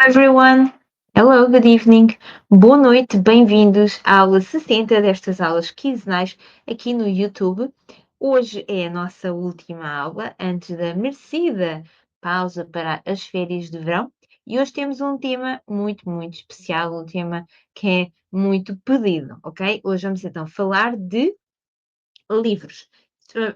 Everyone. Hello, good evening. Boa noite, bem-vindos à aula 60 destas aulas quinzenais aqui no YouTube. Hoje é a nossa última aula antes da merecida pausa para as férias de verão e hoje temos um tema muito especial, um tema que é muito pedido, ok? Hoje vamos então falar de livros.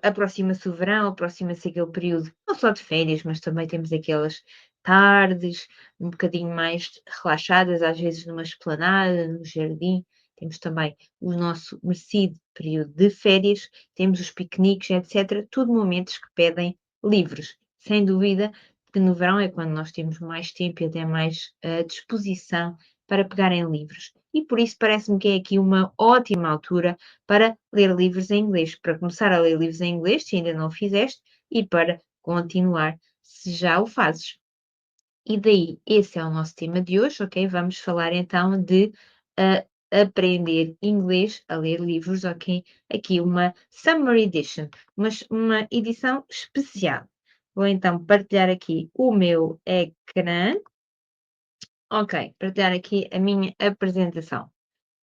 Aproxima-se o verão, aproxima-se aquele período, não só de férias, mas também temos aquelas tardes um bocadinho mais relaxadas, às vezes numa esplanada, no jardim. Temos também o nosso merecido período de férias, temos os piqueniques, etc. Tudo momentos que pedem livros. Sem dúvida que no verão é quando nós temos mais tempo e até mais disposição para pegar em livros. E por isso parece-me que é aqui uma ótima altura para ler livros em inglês, para começar a ler livros em inglês, se ainda não o fizeste, e para continuar, se já o fazes. E daí, esse é o nosso tema de hoje, ok? Vamos falar então de aprender inglês a ler livros, ok? Aqui uma Summer Edition, uma edição especial. Vou então partilhar aqui o meu ecrã, ok? Partilhar aqui a minha apresentação.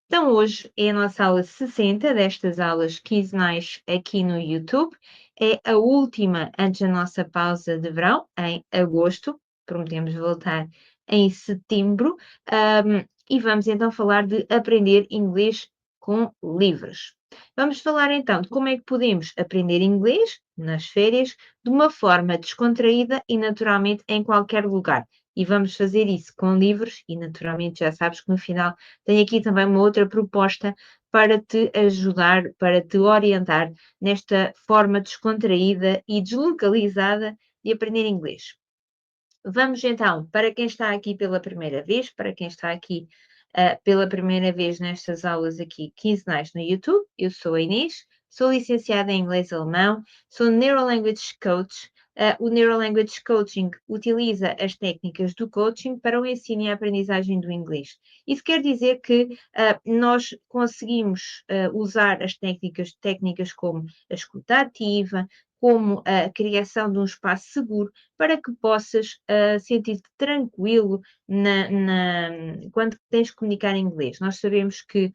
Então, hoje é a nossa aula 60 destas aulas quinzenais aqui no YouTube. É a última antes da nossa pausa de verão, em agosto. Prometemos voltar em setembro. E vamos então falar de aprender inglês com livros. Vamos falar então de como é que podemos aprender inglês nas férias de uma forma descontraída e naturalmente em qualquer lugar. E vamos fazer isso com livros, e naturalmente já sabes que no final tenho aqui também uma outra proposta para te ajudar, para te orientar nesta forma descontraída e deslocalizada de aprender inglês. Vamos então, para quem está aqui pela primeira vez, para quem está aqui pela primeira vez nestas aulas aqui quinzenais no YouTube, eu sou a Inês, sou licenciada em inglês e alemão, sou Neurolanguage Coach. O Neurolanguage Coaching utiliza as técnicas do coaching para o ensino e a aprendizagem do inglês. Isso quer dizer que nós conseguimos usar as técnicas como a escuta ativa, como a criação de um espaço seguro para que possas sentir-te tranquilo quando tens que comunicar em inglês. Nós sabemos que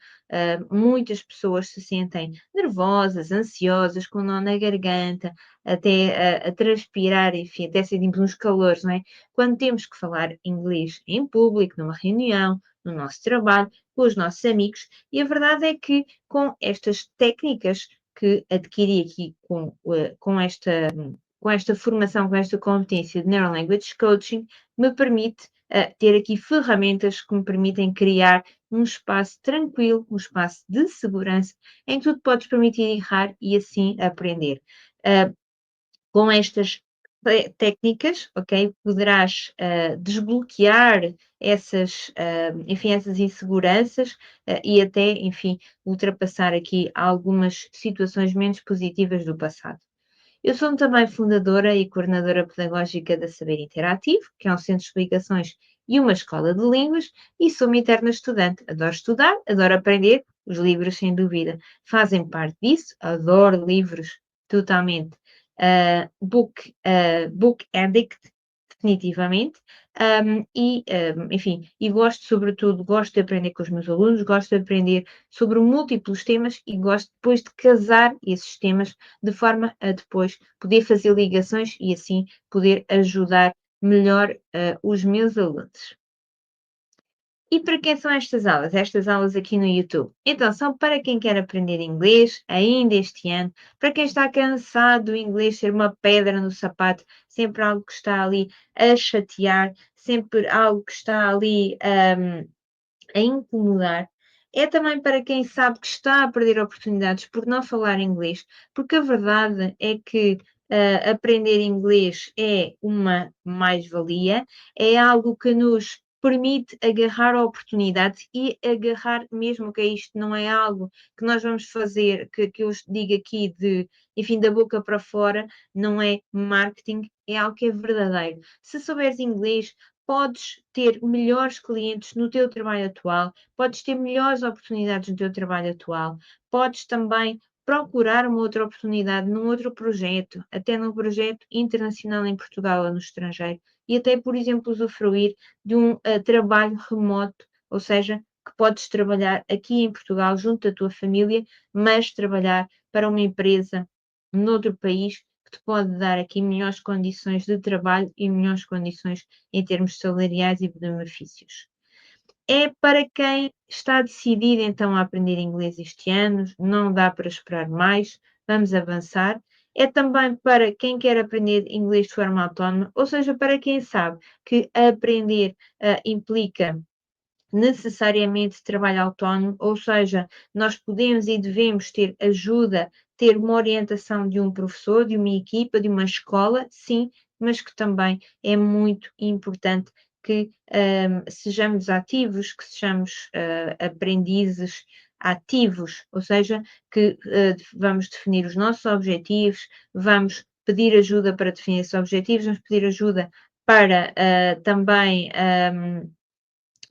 muitas pessoas se sentem nervosas, ansiosas, com nó na garganta, até a transpirar, enfim, até sentimos uns calores, não é? Quando temos que falar inglês em público, numa reunião, no nosso trabalho, com os nossos amigos, e a verdade é que com estas técnicas que adquiri aqui com esta formação, com esta competência de Neurolanguage Coaching, me permite ter aqui ferramentas que me permitem criar um espaço tranquilo, um espaço de segurança, em que tu te podes permitir errar e assim aprender. Uh, com estas técnicas, ok, poderás desbloquear enfim, essas inseguranças e até, enfim, ultrapassar aqui algumas situações menos positivas do passado. Eu sou também fundadora e coordenadora pedagógica da Saber Interativo, que é um centro de explicações e uma escola de línguas, e sou uma eterna estudante. Adoro estudar, adoro aprender, os livros, sem dúvida, fazem parte disso, adoro livros totalmente. Book addict, definitivamente. Enfim, e gosto, sobretudo, gosto de aprender com os meus alunos, gosto de aprender sobre múltiplos temas e gosto depois de casar esses temas de forma a depois poder fazer ligações e assim poder ajudar melhor os meus alunos. E para quem são estas aulas? Estas aulas aqui no YouTube. Então, são para quem quer aprender inglês ainda este ano, para quem está cansado do inglês ser uma pedra no sapato, sempre algo que está ali a chatear, sempre algo que está ali a incomodar. É também para quem sabe que está a perder oportunidades por não falar inglês, porque a verdade é que aprender inglês é uma mais-valia, é algo que nos permite agarrar oportunidades e agarrar mesmo que isto não é algo que nós vamos fazer, que eu digo aqui enfim, da boca para fora, não é marketing, é algo que é verdadeiro. Se souberes inglês, podes ter melhores clientes no teu trabalho atual, podes ter melhores oportunidades no teu trabalho atual, podes também procurar uma outra oportunidade num outro projeto, até num projeto internacional em Portugal ou no estrangeiro, e até, por exemplo, usufruir de um trabalho remoto, ou seja, que podes trabalhar aqui em Portugal junto da tua família, mas trabalhar para uma empresa noutro país que te pode dar aqui melhores condições de trabalho e melhores condições em termos salariais e benefícios. É para quem está decidido então a aprender inglês este ano, não dá para esperar mais, vamos avançar. É também para quem quer aprender inglês de forma autónoma, ou seja, para quem sabe que aprender implica necessariamente trabalho autónomo, ou seja, nós podemos e devemos ter ajuda, ter uma orientação de um professor, de uma equipa, de uma escola, sim, mas que também é muito importante que sejamos ativos, que sejamos aprendizes ativos, ou seja, que vamos definir os nossos objetivos, vamos pedir ajuda para definir esses objetivos, vamos pedir ajuda para também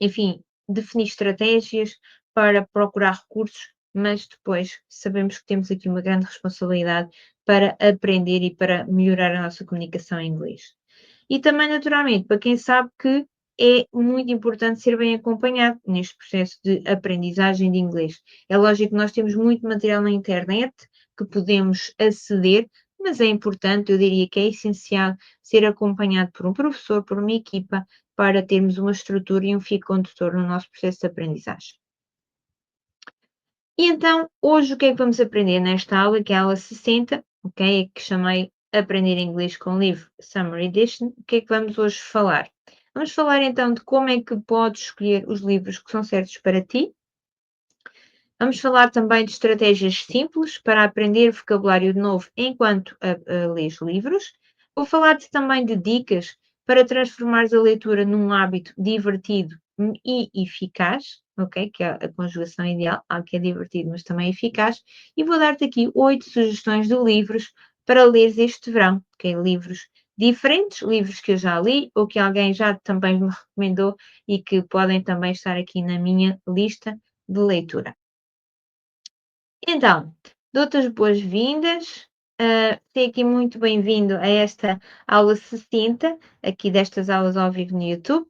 enfim, definir estratégias para procurar recursos, mas depois sabemos que temos aqui uma grande responsabilidade para aprender e para melhorar a nossa comunicação em inglês. E também, naturalmente, para quem sabe que é muito importante ser bem acompanhado neste processo de aprendizagem de inglês. É lógico que nós temos muito material na internet que podemos aceder, mas é importante, eu diria que é essencial ser acompanhado por um professor, por uma equipa, para termos uma estrutura e um fio condutor no nosso processo de aprendizagem. E então, hoje o que é que vamos aprender nesta aula, que é a aula 60, ok? Que chamei Aprender Inglês com Livro Summer Edition. O que é que vamos hoje falar? Vamos falar então de como é que podes escolher os livros que são certos para ti. Vamos falar também de estratégias simples para aprender vocabulário novo enquanto lês livros. Vou falar-te também de dicas para transformares a leitura num hábito divertido e eficaz, ok? Que é a conjugação ideal, algo que é divertido, mas também eficaz. E vou dar-te aqui 8 sugestões de livros para leres este verão, ok? Livros diferentes, livros que eu já li ou que alguém já também me recomendou e que podem também estar aqui na minha lista de leitura. Então, dou-te as boas-vindas. Seja aqui muito bem-vindo a esta aula 60, aqui destas aulas ao vivo no YouTube.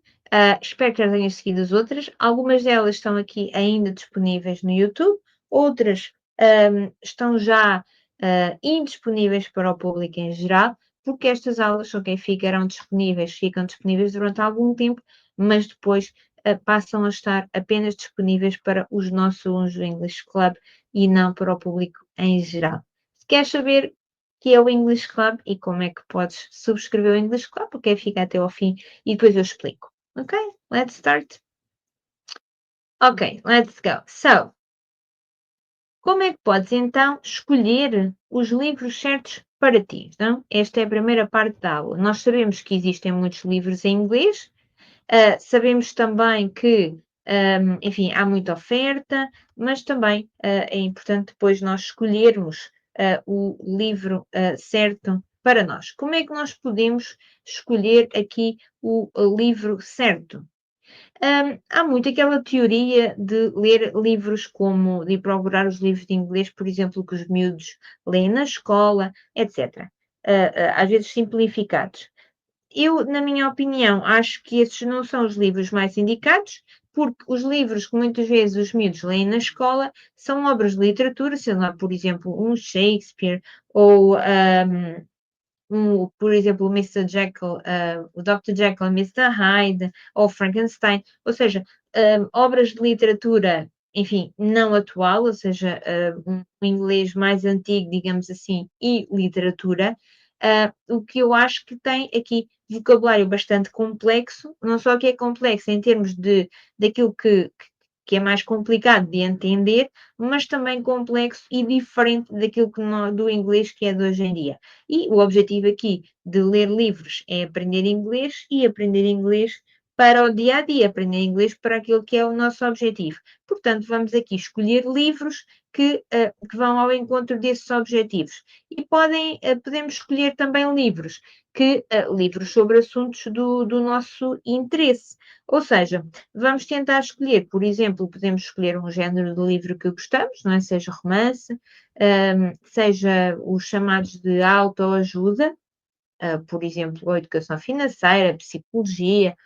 Espero que já tenhas seguido as outras. Algumas delas estão aqui ainda disponíveis no YouTube, outras estão já indisponíveis para o público em geral, porque estas aulas só quem ficam disponíveis durante algum tempo, mas depois passam a estar apenas disponíveis para os nossos alunos do English Club e não para o público em geral. Se queres saber o que é o English Club e como é que podes subscrever o English Club, ok? Fica até ao fim e depois eu explico. Ok? Let's start. Ok, let's go. So, como é que podes então escolher os livros certos para ti? Então, esta é a primeira parte da aula. Nós sabemos que existem muitos livros em inglês. Sabemos também que, enfim, há muita oferta, mas também é importante depois nós escolhermos o livro certo para nós. Como é que nós podemos escolher aqui o livro certo? Há muito aquela teoria de ler livros como, de procurar os livros de inglês, por exemplo, que os miúdos leem na escola, etc. Às vezes simplificados. Eu, na minha opinião, acho que esses não são os livros mais indicados, porque os livros que muitas vezes os miúdos leem na escola são obras de literatura, sei lá, por exemplo, um Shakespeare ou, por exemplo, o Mr. Jekyll, o Dr. Jekyll e Mr. Hyde, ou Frankenstein, ou seja, obras de literatura, enfim, não atual, ou seja, um inglês mais antigo, digamos assim, e literatura, o que eu acho que tem aqui vocabulário bastante complexo, não só que é complexo em termos de daquilo que é mais complicado de entender, mas também complexo e diferente daquilo que do inglês que é de hoje em dia. E o objetivo aqui de ler livros é aprender inglês e aprender inglês para o dia a dia, aprender inglês para aquilo que é o nosso objetivo. Portanto, vamos aqui escolher livros que vão ao encontro desses objetivos. E podemos escolher também livros sobre assuntos do nosso interesse. Ou seja, vamos tentar escolher, por exemplo, podemos escolher um género de livro que gostamos, não é? Seja romance, seja os chamados de autoajuda, por exemplo, a educação financeira, psicologia,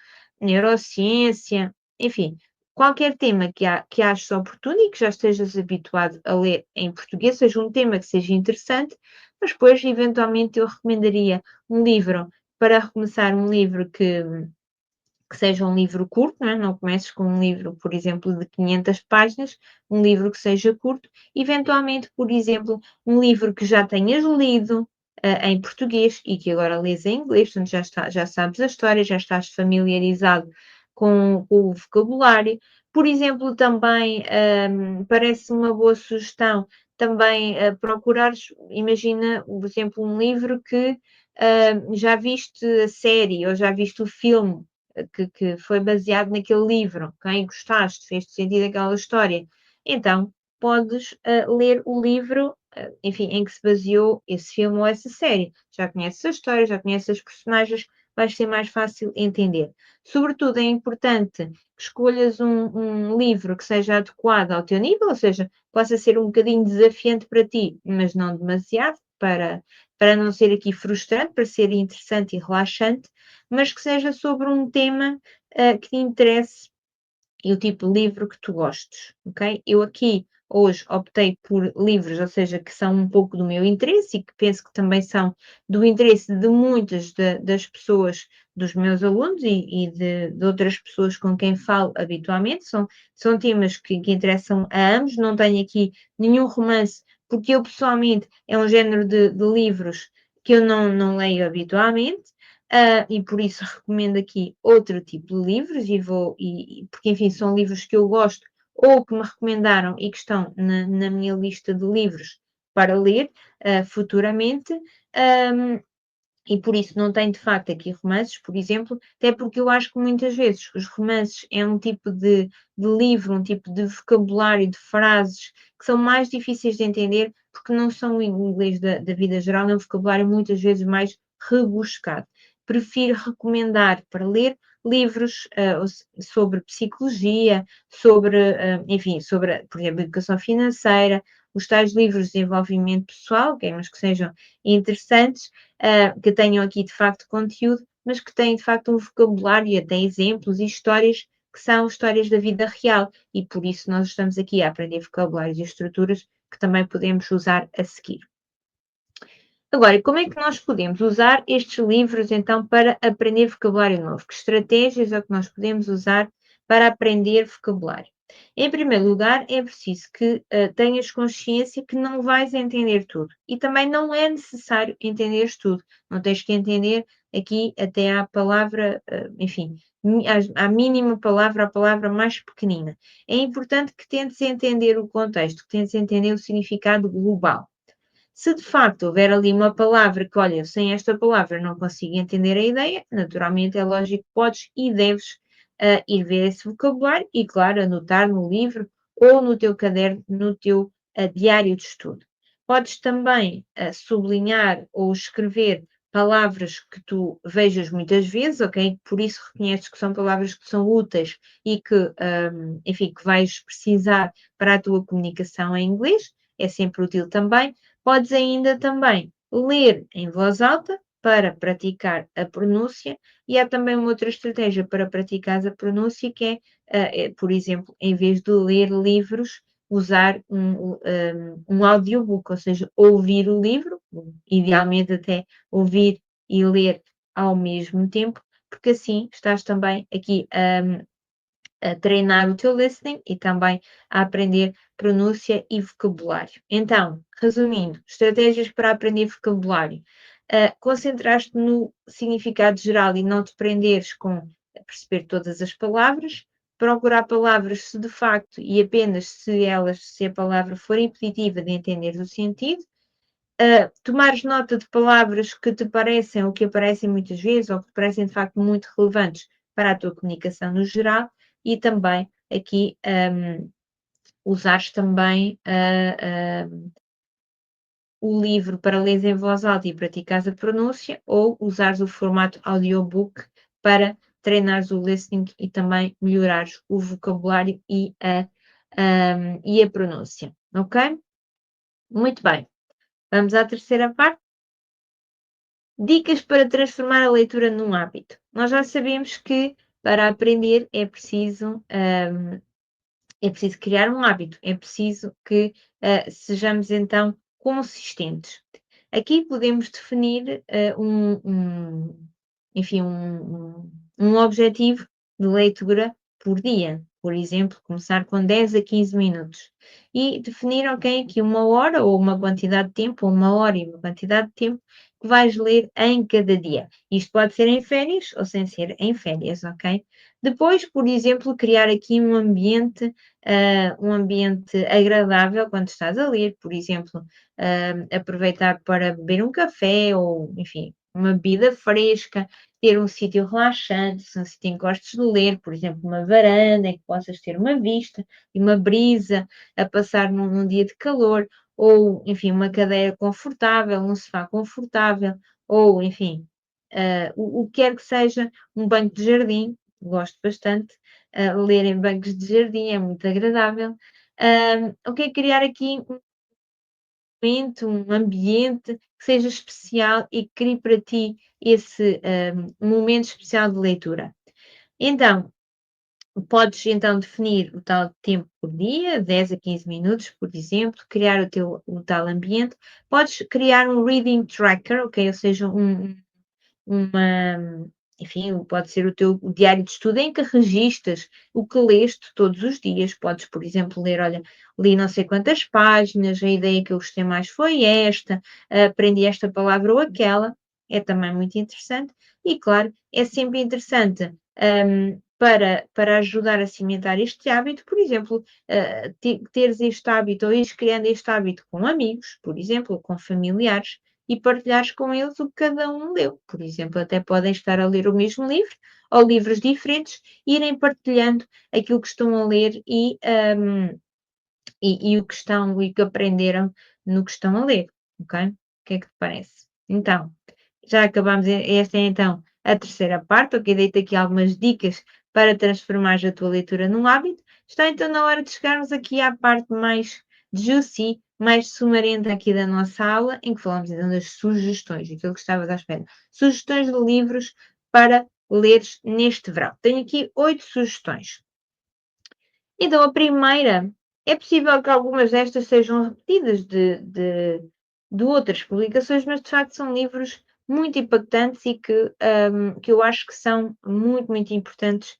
neurociência, enfim, qualquer tema que aches oportuno e que já estejas habituado a ler em português, seja um tema que seja interessante, mas depois, eventualmente, eu recomendaria um livro, para recomeçar, um livro que seja um livro curto, não é? Não comeces com um livro, por exemplo, de 500 páginas, um livro que seja curto, eventualmente, por exemplo, um livro que já tenhas lido em português e que agora lês em inglês, portanto já sabes a história, já estás familiarizado com o vocabulário. Por exemplo, também parece uma boa sugestão também procurares, imagina, por exemplo, um livro que já viste a série ou já viste o filme que foi baseado naquele livro, ok? Gostaste, fez-te sentido aquela história. Então, podes ler o livro, enfim, em que se baseou esse filme ou essa série. Já conheces a história, já conheces as personagens, vai ser mais fácil entender. Sobretudo, é importante que escolhas um livro que seja adequado ao teu nível, ou seja, possa ser um bocadinho desafiante para ti, mas não demasiado, para não ser aqui frustrante, para ser interessante e relaxante, mas que seja sobre um tema, que te interesse e o tipo de livro que tu gostes, ok? Eu aqui hoje optei por livros, ou seja, que são um pouco do meu interesse e que penso que também são do interesse de muitas das pessoas, dos meus alunos e de outras pessoas com quem falo habitualmente. São temas que interessam a ambos. Não tenho aqui nenhum romance, porque eu pessoalmente é um género de livros que eu não leio habitualmente. E por isso recomendo aqui outro tipo de livros porque enfim, são livros que eu gosto ou que me recomendaram e que estão na minha lista de livros para ler, futuramente. Um, e por isso não tenho de facto aqui romances, por exemplo, até porque eu acho que muitas vezes os romances é um tipo de livro, um tipo de vocabulário, de frases que são mais difíceis de entender porque não são em inglês da vida geral, é um vocabulário muitas vezes mais rebuscado. Prefiro recomendar para ler livros sobre psicologia, enfim, sobre, por exemplo, educação financeira, os tais livros de desenvolvimento pessoal, okay, mas que sejam interessantes, que tenham aqui de facto conteúdo, mas que têm de facto um vocabulário e até exemplos e histórias que são histórias da vida real e por isso nós estamos aqui a aprender vocabulários e estruturas que também podemos usar a seguir. Agora, como é que nós podemos usar estes livros então para aprender vocabulário novo? Que estratégias é que nós podemos usar para aprender vocabulário? Em primeiro lugar, é preciso que tenhas consciência que não vais entender tudo e também não é necessário entenderes tudo. Não tens que entender aqui até à palavra, enfim, à mínima palavra, a palavra mais pequenina. É importante que tentes entender o contexto, que tentes entender o significado global. Se de facto houver ali uma palavra que, olha, sem esta palavra não consigo entender a ideia, naturalmente é lógico que podes e deves ir ver esse vocabulário e, claro, anotar no livro ou no teu caderno, no teu diário de estudo. Podes também sublinhar ou escrever palavras que tu vejas muitas vezes, ok? Por isso reconheces que são palavras que são úteis e que, enfim, que vais precisar para a tua comunicação em inglês. É sempre útil também. Podes ainda também ler em voz alta para praticar a pronúncia e há também uma outra estratégia para praticar a pronúncia que por exemplo, em vez de ler livros, usar um audiobook, ou seja, ouvir o livro, idealmente até ouvir e ler ao mesmo tempo, porque assim estás também aqui a treinar o teu listening e também a aprender pronúncia e vocabulário. Então, resumindo, estratégias para aprender vocabulário. Concentrar-te no significado geral e não te prenderes com perceber todas as palavras, procurar palavras se de facto e apenas se a palavra for repetitiva de entender o sentido, tomares nota de palavras que te parecem ou que aparecem muitas vezes ou que te parecem de facto muito relevantes para a tua comunicação no geral e também aqui usares também o livro para ler em voz alta e praticares a pronúncia ou usares o formato audiobook para treinares o listening e também melhorares o vocabulário e a pronúncia, ok? Muito bem. Vamos à terceira parte. Dicas para transformar a leitura num hábito. Nós já sabemos que para aprender é preciso criar um hábito, é preciso que sejamos então consistentes. Aqui podemos definir enfim, um objetivo de leitura por dia. Por exemplo, começar com 10 a 15 minutos e definir, ok, aqui uma hora ou uma quantidade de tempo, ou uma hora e uma quantidade de tempo que vais ler em cada dia. Isto pode ser em férias ou sem ser em férias, ok? Depois, por exemplo, criar aqui um ambiente agradável quando estás a ler, por exemplo, aproveitar para beber um café ou, enfim, uma bebida fresca, ter um sítio relaxante, se um sítio em que gostes de ler, por exemplo, uma varanda em que possas ter uma vista e uma brisa a passar num dia de calor, ou, enfim, uma cadeira confortável, um sofá confortável, ou, enfim, o que quer que seja, um banco de jardim, gosto bastante, ler em bancos de jardim é muito agradável. Ok, criar aqui um momento, um ambiente que seja especial e que crie para ti esse momento especial de leitura. Então, podes então definir o tal tempo por dia, 10 a 15 minutos, por exemplo, criar o tal ambiente. Podes criar um reading tracker, ok? Ou seja, uma enfim, pode ser o teu diário de estudo em que registas o que leste todos os dias. Podes, por exemplo, ler: "Olha, li não sei quantas páginas, a ideia que eu gostei mais foi esta, aprendi esta palavra ou aquela", é também muito interessante. E claro, é sempre interessante, para ajudar a cimentar este hábito, por exemplo, teres este hábito ou ires criando este hábito com amigos, por exemplo, ou com familiares, e partilhares com eles o que cada um leu. Por exemplo, até podem estar a ler o mesmo livro ou livros diferentes, irem partilhando aquilo que estão a ler e o que estão e que aprenderam no que estão a ler, ok? O que é que te parece? Então, já acabámos, esta é então a terceira parte, ok? Dei-te aqui algumas dicas para transformares a tua leitura num hábito. Está então na hora de chegarmos aqui à parte mais juicy, mais sumarenta aqui da nossa aula, em que falamos então das sugestões, aquilo que estavas à espera. Sugestões de livros para leres neste verão. Tenho aqui 8 sugestões. Então, a primeira, é possível que algumas destas sejam repetidas de outras publicações, mas de facto são livros muito impactantes e que eu acho que são muito, muito importantes.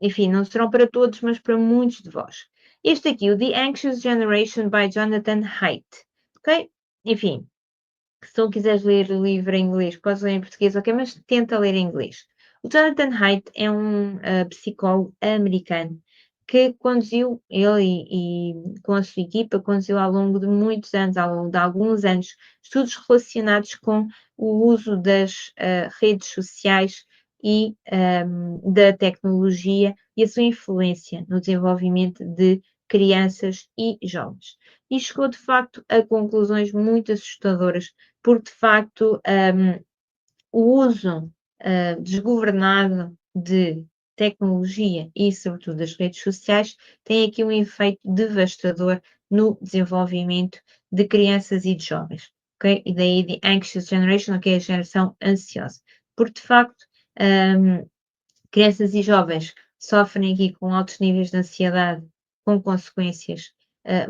Enfim, não serão para todos, mas para muitos de vós. Este aqui, o The Anxious Generation by Jonathan Haidt. Ok? Enfim, se tu quiseres ler o livro em inglês, podes ler em português, ok, mas tenta ler em inglês. O Jonathan Haidt é um psicólogo americano que conduziu, ele com a sua equipa, conduziu ao longo de muitos anos, ao longo de alguns anos, estudos relacionados com o uso das redes sociais e da tecnologia e a sua influência no desenvolvimento de crianças e jovens. E chegou, de facto, a conclusões muito assustadoras porque de facto o uso desgovernado de tecnologia e, sobretudo, das redes sociais tem aqui um efeito devastador no desenvolvimento de crianças e de jovens. Ok? E daí de anxious generation, que é a geração ansiosa. Porque de facto crianças e jovens sofrem aqui com altos níveis de ansiedade, com consequências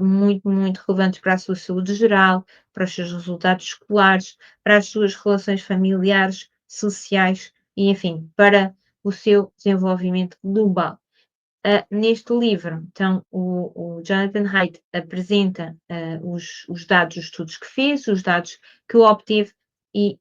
muito, muito relevantes para a sua saúde geral, para os seus resultados escolares, para as suas relações familiares, sociais e, enfim, para o seu desenvolvimento global. Neste livro, então, o Jonathan Haidt apresenta os dados dos estudos que fez, os dados que obteve e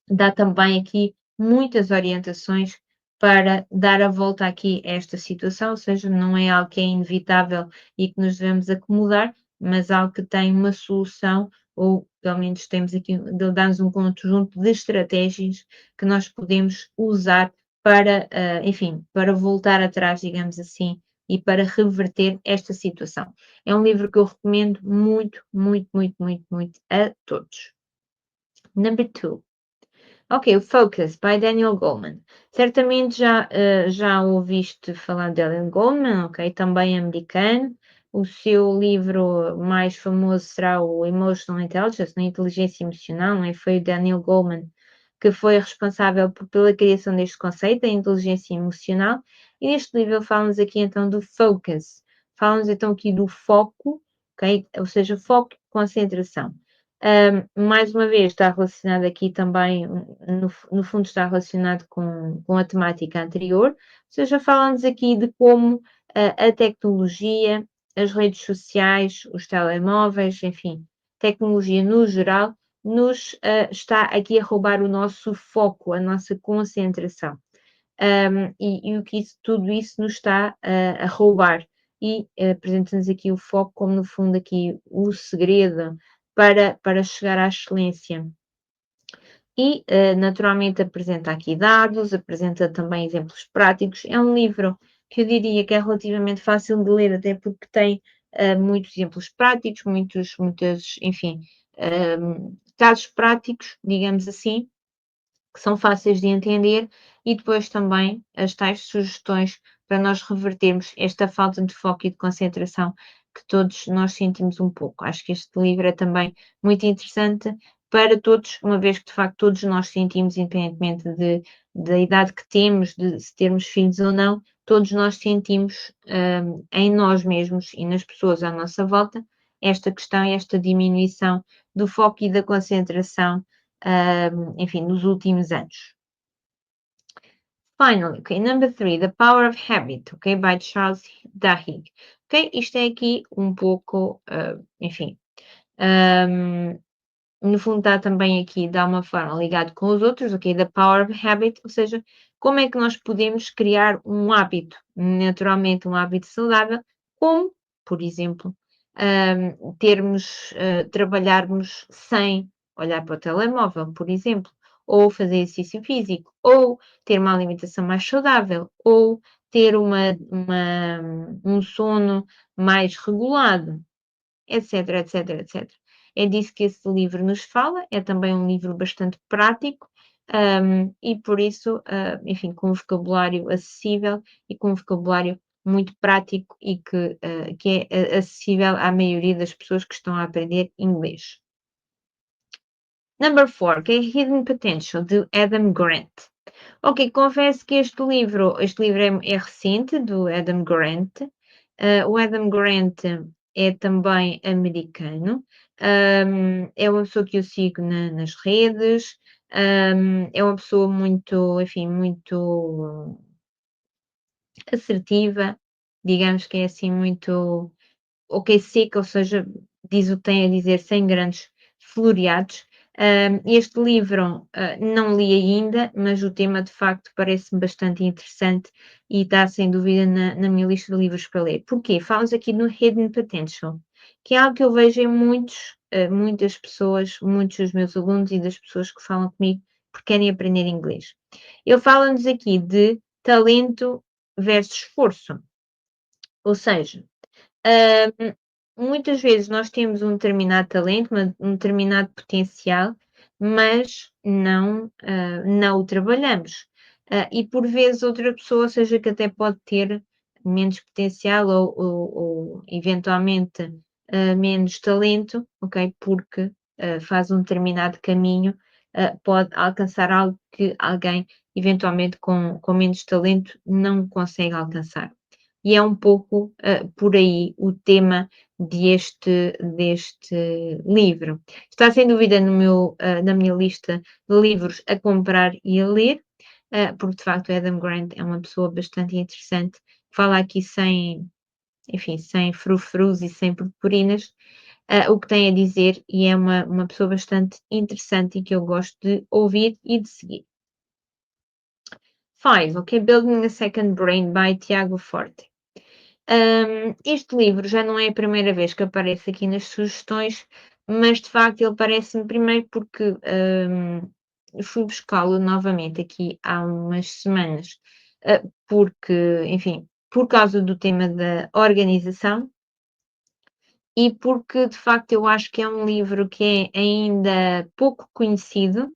dá também aqui muitas orientações para dar a volta aqui a esta situação, ou seja, não é algo que é inevitável e que nos devemos acomodar, mas algo que tem uma solução, ou pelo menos temos aqui, dá-nos um conjunto de estratégias que nós podemos usar para, enfim, para voltar atrás, digamos assim, e para reverter esta situação. É um livro que eu recomendo muito, muito, muito, muito, muito a todos. Number two. Ok, o Focus, by Daniel Goleman. Certamente já ouviste falar de Daniel Goleman, ok? Também americano. O seu livro mais famoso será o Emotional Intelligence, né, Inteligência Emocional, não é? Foi o Daniel Goleman que foi responsável pela criação deste conceito, a inteligência emocional, e neste livro ele fala-nos aqui então do focus, fala-nos então aqui do foco, ok? Ou seja, foco e concentração. Mais uma vez, está relacionado aqui também, no fundo, está relacionado com a temática anterior, ou seja, fala-nos aqui de como a tecnologia, as redes sociais, os telemóveis, enfim, tecnologia no geral, nos está aqui a roubar o nosso foco, a nossa concentração. E o que tudo isso nos está a roubar. E apresenta-nos aqui o foco como, no fundo, aqui o segredo para chegar à excelência. E, naturalmente, apresenta aqui dados, apresenta também exemplos práticos. É um livro que eu diria que é relativamente fácil de ler, até porque tem muitos exemplos práticos, enfim, casos práticos, digamos assim, que são fáceis de entender, e depois também as tais sugestões para nós revertermos esta falta de foco e de concentração que todos nós sentimos um pouco. Acho que este livro é também muito interessante para todos, uma vez que de facto todos nós sentimos, independentemente da idade que temos, de se termos filhos ou não, todos nós sentimos em nós mesmos e nas pessoas à nossa volta esta questão e esta diminuição do foco e da concentração, enfim, nos últimos anos. Finally, okay, number 3, The Power of Habit, okay, by Charles Duhigg. Ok, isto é aqui um pouco, enfim, um, no fundo está também aqui de alguma forma ligado com os outros, ok, The Power of Habit, ou seja, como é que nós podemos criar um hábito, naturalmente um hábito saudável, como, por exemplo, trabalharmos sem olhar para o telemóvel, por exemplo, ou fazer exercício físico, ou ter uma alimentação mais saudável, ou ter um sono mais regulado, etc, etc, etc. É disso que esse livro nos fala, é também um livro bastante prático, e por isso, enfim, com um vocabulário acessível e com um vocabulário muito prático e que é acessível à maioria das pessoas que estão a aprender inglês. Number 4, que é Hidden Potential, de Adam Grant. Ok, confesso que este livro é recente, do Adam Grant. O Adam Grant é também americano. É uma pessoa que eu sigo nas redes. É uma pessoa muito, enfim, muito assertiva, digamos que é assim muito ok, seca, ou seja, diz o que tem a dizer sem grandes floreados. Este livro, não li ainda, mas o tema de facto parece-me bastante interessante e está sem dúvida na minha lista de livros para ler. Porquê? Fala-nos aqui no Hidden Potential, que é algo que eu vejo em muitas pessoas, muitos dos meus alunos e das pessoas que falam comigo porque querem aprender inglês. Ele fala-nos aqui de talento versus esforço, ou seja, muitas vezes nós temos um determinado talento, um determinado potencial, mas não o trabalhamos. E por vezes outra pessoa, seja que até pode ter menos potencial ou eventualmente menos talento, ok? Porque faz um determinado caminho, pode alcançar algo que alguém eventualmente com menos talento não consegue alcançar. E é um pouco por aí o tema deste livro. Está sem dúvida na minha lista de livros a comprar e a ler, porque de facto Adam Grant é uma pessoa bastante interessante, fala aqui enfim, sem frufrus e sem purpurinas, o que tem a dizer, e é uma pessoa bastante interessante e que eu gosto de ouvir e de seguir. 5, ok, Building a Second Brain by Tiago Forte. Este livro já não é a primeira vez que aparece aqui nas sugestões, mas de facto ele parece-me primeiro porque fui buscá-lo novamente aqui há umas semanas, porque, enfim, por causa do tema da organização e porque de facto eu acho que é um livro que é ainda pouco conhecido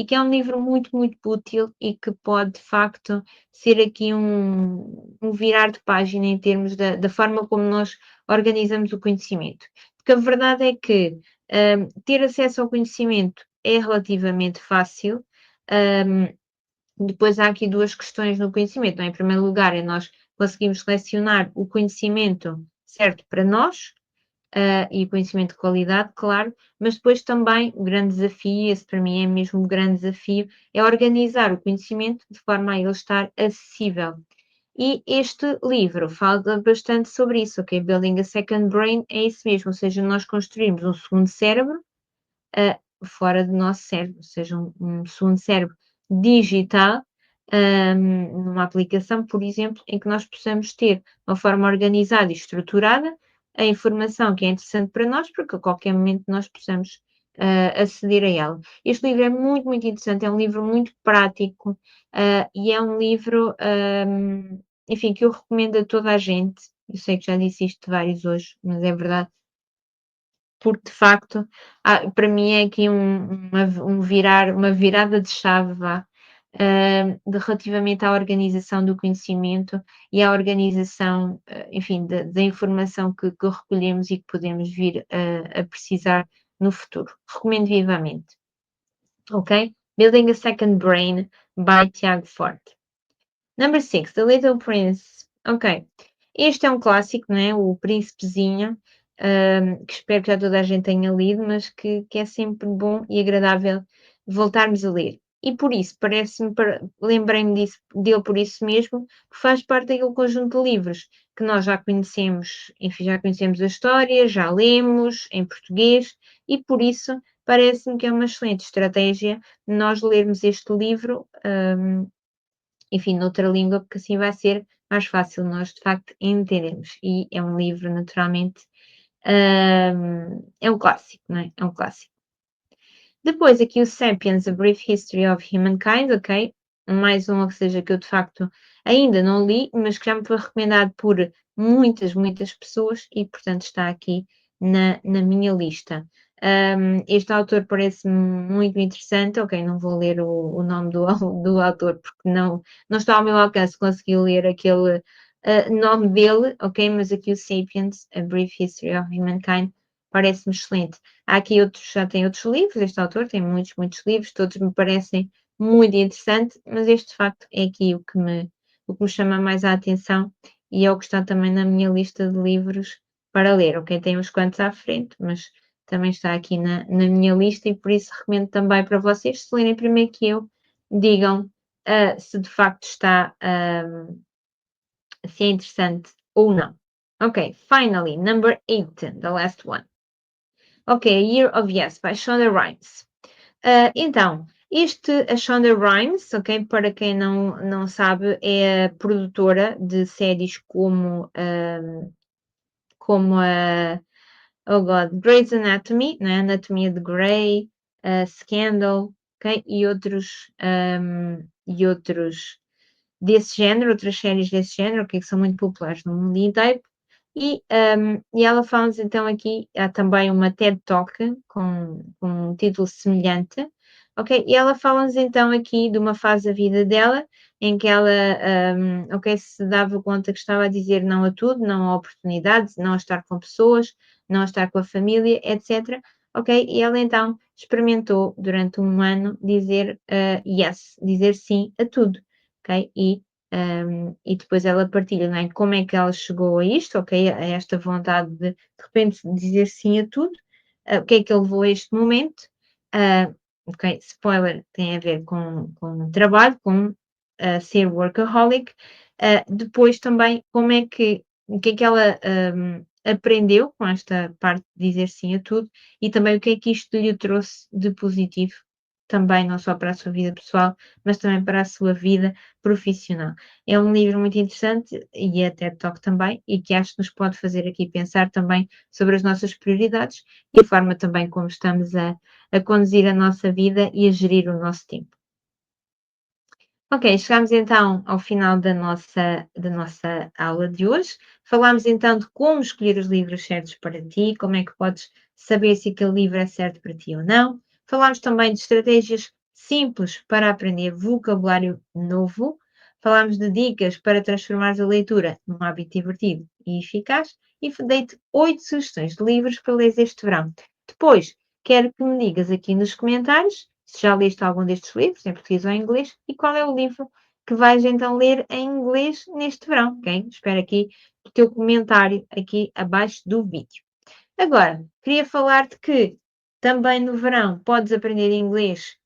e que é um livro muito, muito útil e que pode, de facto, ser aqui um virar de página em termos da forma como nós organizamos o conhecimento. Porque a verdade é que ter acesso ao conhecimento é relativamente fácil. Depois há aqui duas questões no conhecimento, não é? Em primeiro lugar, é nós conseguimos selecionar o conhecimento certo para nós, e conhecimento de qualidade, claro, mas depois também o grande desafio, esse para mim é mesmo o grande desafio, é organizar o conhecimento de forma a ele estar acessível. E este livro fala bastante sobre isso, ok? Building a Second Brain é isso mesmo, ou seja, nós construímos um segundo cérebro fora do nosso cérebro, ou seja, um segundo cérebro digital, numa aplicação, por exemplo, em que nós possamos ter uma forma organizada e estruturada a informação que é interessante para nós, para que a qualquer momento nós possamos aceder a ela. Este livro é muito, muito interessante, é um livro muito prático e é um livro, enfim, que eu recomendo a toda a gente. Eu sei que já disse isto vários hoje, mas é verdade porque de facto, para mim é aqui uma virada de chave, vá, de relativamente à organização do conhecimento e à organização, enfim, da informação que recolhemos e que podemos vir a precisar no futuro. Recomendo vivamente, ok? Building a Second Brain, by Tiago Forte. Number 6, The Little Prince. Ok. Este é um clássico, não é? O Príncipezinho, que espero que já toda a gente tenha lido, mas que é sempre bom e agradável voltarmos a ler. E por isso, lembrei-me dele por isso mesmo, que faz parte daquele conjunto de livros que nós já conhecemos, enfim, já conhecemos a história, já lemos em português, e por isso parece-me que é uma excelente estratégia nós lermos este livro, enfim, noutra língua, porque assim vai ser mais fácil nós de facto entendermos. E é um livro, naturalmente, é um clássico, não é? É um clássico. Depois aqui o Sapiens, A Brief History of Humankind, ok? Mais um, ou seja, que eu de facto ainda não li, mas que já me foi recomendado por muitas, muitas pessoas e, portanto, está aqui na minha lista. Este autor parece-me muito interessante, ok, não vou ler o nome do autor porque não está ao meu alcance conseguir ler aquele nome dele, ok, mas aqui o Sapiens, A Brief History of Humankind, parece-me excelente. Há aqui outros, já tem outros livros, este autor tem muitos, muitos livros, todos me parecem muito interessantes, mas este de facto é aqui o que me chama mais a atenção e é o que está também na minha lista de livros para ler, ok? Tem uns quantos à frente, mas também está aqui na minha lista e por isso recomendo também para vocês, se lerem primeiro que eu, digam se de facto está, se é interessante ou não. Ok, finally, number 8, the last one. Ok, A Year of Yes, by Shonda Rhimes. Então, a Shonda Rhimes, ok, para quem não sabe, é a produtora de séries como a, oh God, Grey's Anatomy, né? Anatomia de Grey, Scandal, ok, e outros desse género, outras séries desse género, que são muito populares no mundo inteiro. E ela fala-nos então aqui, há também uma TED Talk com um título semelhante, ok? E ela fala-nos então aqui de uma fase da vida dela em que ela, ok, se dava conta que estava a dizer não a tudo, não a oportunidades, não a estar com pessoas, não a estar com a família, etc. Ok? E ela então experimentou durante um ano dizer yes, dizer sim a tudo, ok? E depois ela partilha, não é? Como é que ela chegou a isto, ok? A esta vontade de repente dizer sim a tudo, o que é que a levou a este momento, ok? Spoiler, tem a ver com trabalho, com ser workaholic. Depois também, o que é que ela aprendeu com esta parte de dizer sim a tudo e também o que é que isto lhe trouxe de positivo, também não só para a sua vida pessoal, mas também para a sua vida profissional. É um livro muito interessante e é TED Talk também, e que acho que nos pode fazer aqui pensar também sobre as nossas prioridades e a forma também como estamos a conduzir a nossa vida e a gerir o nosso tempo. Ok, chegamos então ao final da nossa aula de hoje. Falámos então de como escolher os livros certos para ti, como é que podes saber se aquele livro é certo para ti ou não. Falámos também de estratégias simples para aprender vocabulário novo. Falámos de dicas para transformar a leitura num hábito divertido e eficaz. E dei-te 8 sugestões de livros para ler este verão. Depois, quero que me digas aqui nos comentários se já leste algum destes livros, em português ou em inglês, e qual é o livro que vais então ler em inglês neste verão, ok? Espero aqui o teu comentário aqui abaixo do vídeo. Agora, queria falar-te que também no verão podes aprender inglês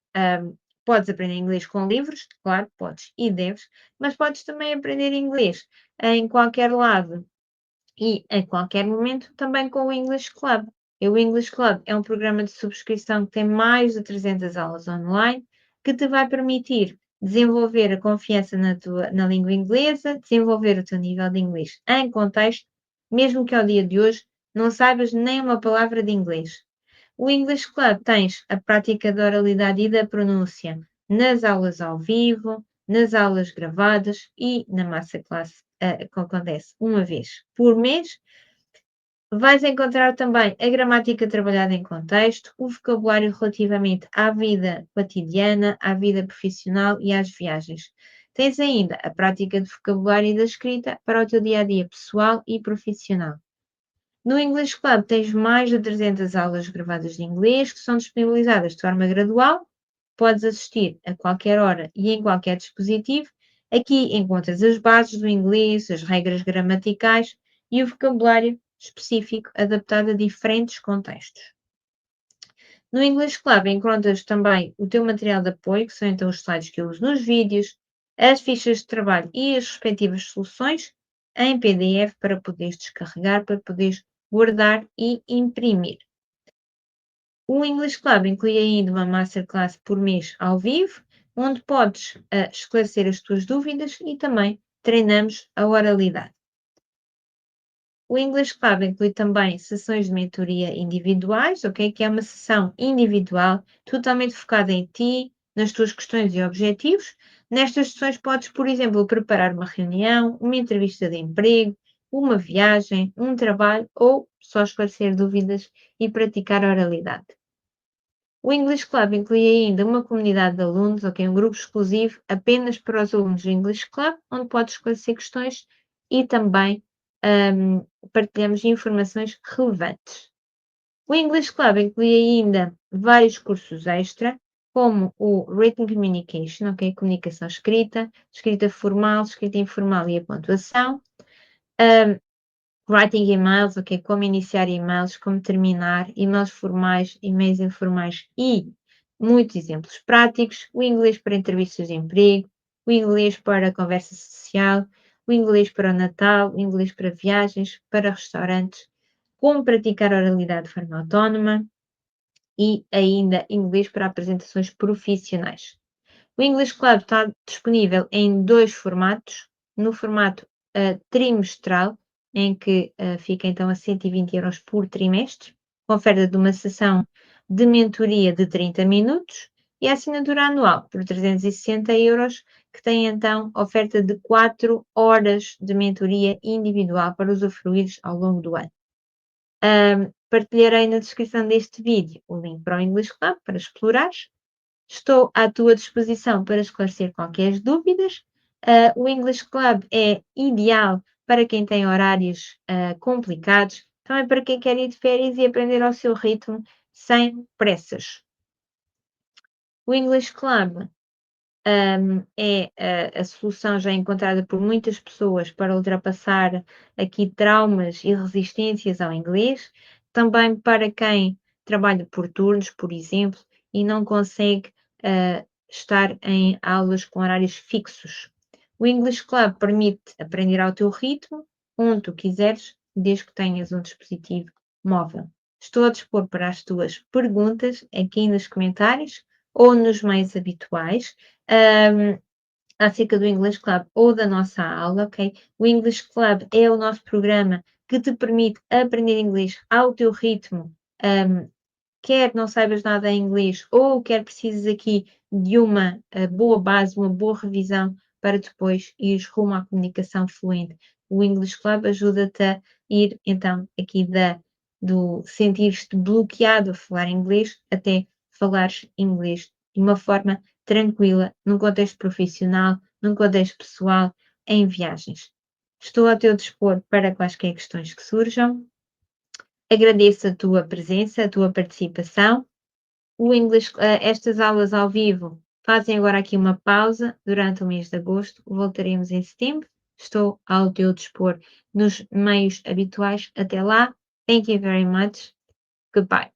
com livros, claro, podes e deves, mas podes também aprender inglês em qualquer lado e em qualquer momento também com o English Club. E o English Club é um programa de subscrição que tem mais de 300 aulas online, que te vai permitir desenvolver a confiança na língua inglesa, desenvolver o teu nível de inglês em contexto, mesmo que ao dia de hoje não saibas nem uma palavra de inglês. O English Club tens a prática da oralidade e da pronúncia nas aulas ao vivo, nas aulas gravadas e na masterclass que acontece uma vez por mês. Vais encontrar também a gramática trabalhada em contexto, o vocabulário relativamente à vida cotidiana, à vida profissional e às viagens. Tens ainda a prática de vocabulário e da escrita para o teu dia a dia pessoal e profissional. No English Club tens mais de 300 aulas gravadas de inglês que são disponibilizadas de forma gradual. Podes assistir a qualquer hora e em qualquer dispositivo. Aqui encontras as bases do inglês, as regras gramaticais e o vocabulário específico adaptado a diferentes contextos. No English Club encontras também o teu material de apoio, que são então os slides que eu uso nos vídeos, as fichas de trabalho e as respectivas soluções em PDF para poderes descarregar, para poderes guardar e imprimir. O English Club inclui ainda uma masterclass por mês ao vivo, onde podes esclarecer as tuas dúvidas e também treinamos a oralidade. O English Club inclui também sessões de mentoria individuais, ok? Que é uma sessão individual, totalmente focada em ti, nas tuas questões e objetivos. Nestas sessões podes, por exemplo, preparar uma reunião, uma entrevista de emprego, uma viagem, um trabalho ou só esclarecer dúvidas e praticar a oralidade. O English Club inclui ainda uma comunidade de alunos, ok? Um grupo exclusivo apenas para os alunos do English Club, onde podes esclarecer questões e também partilhamos informações relevantes. O English Club inclui ainda vários cursos extra, como o Written Communication, ok? Comunicação escrita, escrita formal, escrita informal e a pontuação. Writing emails, ok? Como iniciar emails, como terminar, e-mails formais, e-mails informais e muitos exemplos práticos. O inglês para entrevistas de emprego, o inglês para conversa social, o inglês para o Natal, o inglês para viagens, para restaurantes, como praticar a oralidade de forma autónoma e ainda inglês para apresentações profissionais. O English Club está disponível em 2 formatos. No formato trimestral, em que fica então a 120 € por trimestre, com oferta de uma sessão de mentoria de 30 minutos, e a assinatura anual por 360 €, que tem então oferta de 4 horas de mentoria individual para usufruires ao longo do ano. Partilharei na descrição deste vídeo o link para o English Club para explorares. Estou à tua disposição para esclarecer qualquer dúvidas. O English Club é ideal para quem tem horários complicados, também para quem quer ir de férias e aprender ao seu ritmo sem pressas. O English Club é a solução já encontrada por muitas pessoas para ultrapassar aqui traumas e resistências ao inglês, também para quem trabalha por turnos, por exemplo, e não consegue estar em aulas com horários fixos. O English Club permite aprender ao teu ritmo, onde tu quiseres, desde que tenhas um dispositivo móvel. Estou a dispor para as tuas perguntas aqui nos comentários ou nos meios habituais acerca do English Club ou da nossa aula, ok? O English Club é o nosso programa que te permite aprender inglês ao teu ritmo, quer não saibas nada em inglês ou quer precises aqui de uma boa base, uma boa revisão para depois ires rumo à comunicação fluente. O English Club ajuda-te a ir, então, aqui do sentir-te bloqueado a falar inglês até falares inglês de uma forma tranquila, num contexto profissional, num contexto pessoal, em viagens. Estou ao teu dispor para quaisquer questões que surjam. Agradeço a tua presença, a tua participação. Estas aulas ao vivo fazem agora aqui uma pausa durante o mês de agosto. Voltaremos em setembro. Estou ao teu dispor nos meios habituais. Até lá. Thank you very much. Goodbye.